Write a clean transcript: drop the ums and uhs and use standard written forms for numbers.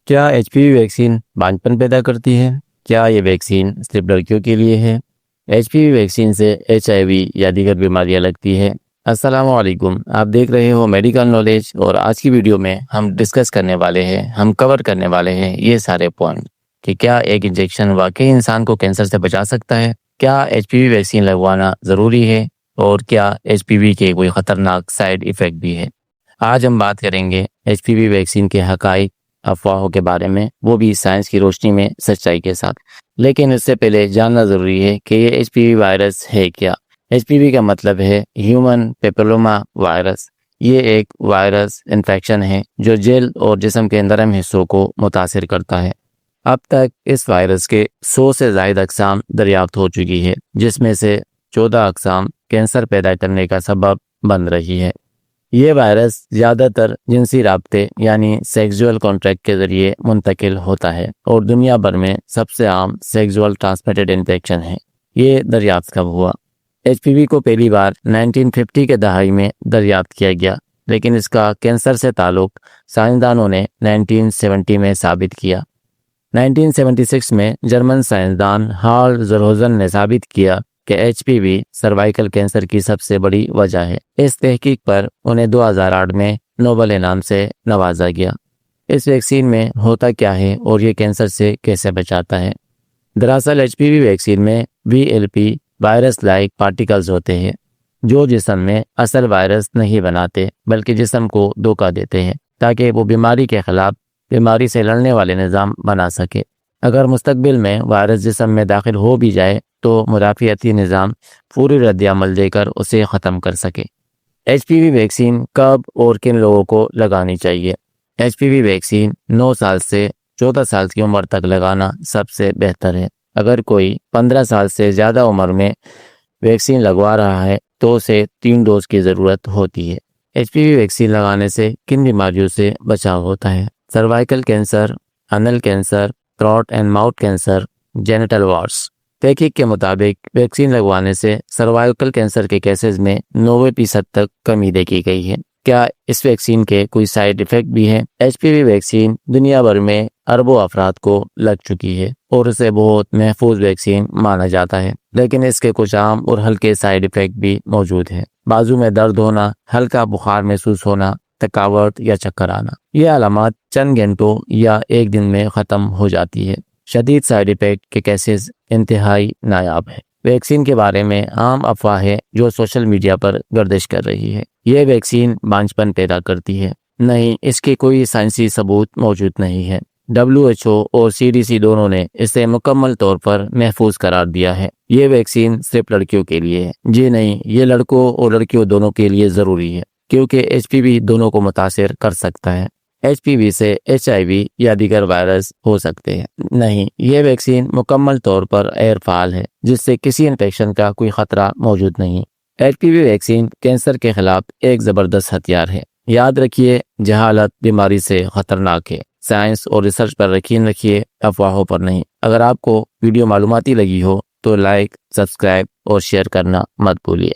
کیا H P وی vaccine بانجپن پیدا کرتی ہے؟ کیا یہ ویکسین صرف لڑکیوں کے لیے ہے؟ ایچ پی وی ویکسین سے ایچ آئی وی یا دیگر بیماریاں لگتی ہے؟ السلام علیکم، آپ دیکھ رہے ہو میڈیکل نالج، اور آج کی ویڈیو میں ہم ڈسکس کرنے والے ہیں، ہم کور کرنے والے ہیں یہ سارے پوائنٹ کہ کیا ایک انجیکشن واقعی انسان کو کینسر سے بچا سکتا ہے، کیا ایچ پی وی ویکسین لگوانا ضروری ہے، اور کیا ایچ پی وی کے کوئی خطرناک سائیڈ ایفیکٹ بھی ہے۔ آج ہم بات کریں گے ایچ پی وی ویکسین کے حقائق، افواہوں کے بارے میں، وہ بھی سائنس کی روشنی میں سچائی کے ساتھ۔ لیکن اس سے پہلے جاننا ضروری ہے کہ یہ ایچ پی وی وائرس ہے کیا۔ ایچ پی وی کا مطلب ہے ہیومن پیپلوما وائرس۔ یہ ایک وائرس انفیکشن ہے جو جلد اور جسم کے نرم حصوں کو متاثر کرتا ہے۔ اب تک اس وائرس کے 100 سے زائد اقسام دریافت ہو چکی ہے، جس میں سے 14 اقسام کینسر پیدا کرنے کا سبب بن رہی ہے۔ یہ وائرس زیادہ تر جنسی رابطے یعنی سیکسول کانٹیکٹ کے ذریعے منتقل ہوتا ہے، اور دنیا بھر میں سب سے عام سیکسول ٹرانسمیٹڈ انفیکشن ہے۔ یہ دریافت کب ہوا؟ ایچ پی وی کو پہلی بار 1950 کے دہائی میں دریافت کیا گیا، لیکن اس کا کینسر سے تعلق سائنسدانوں نے 1970 میں ثابت کیا۔ 1976 میں جرمن سائنسدان ہارل زرہوزن نے ثابت کیا کہ ایچ پی وی سروائیکل کینسر کی سب سے بڑی وجہ ہے۔ اس تحقیق پر انہیں 2008 میں نوبل انعام سے نوازا گیا۔ اس ویکسین میں ہوتا کیا ہے اور یہ کینسر سے کیسے بچاتا ہے؟ دراصل ایچ پی وی ویکسین میں V L P virus like particles ہوتے ہیں جو جسم میں اصل وائرس نہیں بناتے، بلکہ جسم کو دھوکہ دیتے ہیں تاکہ وہ بیماری کے خلاف بیماری سے لڑنے والے نظام بنا سکے۔ اگر مستقبل میں وائرس جسم میں داخل ہو بھی جائے تو مدافعتی نظام پوری رد عمل دے کر اسے ختم کر سکے۔ ایچ پی وی ویکسین کب اور کن لوگوں کو لگانی چاہیے؟ ایچ پی وی ویکسین 9 سال سے 14 سال کی عمر تک لگانا سب سے بہتر ہے۔ اگر کوئی 15 سال سے زیادہ عمر میں ویکسین لگوا رہا ہے تو اسے 3 ڈوز کی ضرورت ہوتی ہے۔ ایچ پی وی ویکسین لگانے سے کن بیماریوں سے بچاؤ ہوتا ہے؟ Cervical cancer, anal cancer, throat and mouth cancer, genital warts. تحقیق کے مطابق ویکسین لگوانے سے سروائیکل کینسر کے کیسز میں 90% تک کمی دیکھی گئی ہے۔ کیا اس ویکسین کے کوئی سائیڈ ایفیکٹ بھی ہیں؟ ایچ پی وی ویکسین دنیا بھر میں اربوں افراد کو لگ چکی ہے اور اسے بہت محفوظ ویکسین مانا جاتا ہے، لیکن اس کے کچھ عام اور ہلکے سائیڈ ایفیکٹ بھی موجود ہیں۔ بازو میں درد ہونا، ہلکا بخار محسوس ہونا، تھکاوٹ یا چکر آنا۔ یہ علامات چند گھنٹوں یا ایک دن میں ختم ہو جاتی ہے۔ شدید سائیڈ ایفیکٹ کے کیسز انتہائی نایاب ہیں۔ ویکسین کے بارے میں عام افواہ ہے جو سوشل میڈیا پر گردش کر رہی ہے۔ یہ ویکسین بانجپن پیدا کرتی ہے۔ نہیں، اس کے کوئی سائنسی ثبوت موجود نہیں ہے۔ WHO اور CDC دونوں نے اسے مکمل طور پر محفوظ قرار دیا ہے۔ یہ ویکسین صرف لڑکیوں کے لیے ہے۔ جی نہیں، یہ لڑکوں اور لڑکیوں دونوں کے لیے ضروری ہے، کیونکہ ایچ پی وی دونوں کو متاثر کر سکتا ہے۔ ایچ پی وی سے ایچ آئی وی یا دیگر وائرس ہو سکتے ہیں۔ نہیں، یہ ویکسین مکمل طور پر غیر فعال ہے، جس سے کسی انفیکشن کا کوئی خطرہ موجود نہیں۔ ایچ پی وی ویکسین کینسر کے خلاف ایک زبردست ہتھیار ہے۔ یاد رکھیے، جہالت بیماری سے خطرناک ہے۔ سائنس اور ریسرچ پر یقین رکھیے، افواہوں پر نہیں۔ اگر آپ کو ویڈیو معلوماتی لگی ہو تو لائک، سبسکرائب اور شیئر کرنا مت بھولیے۔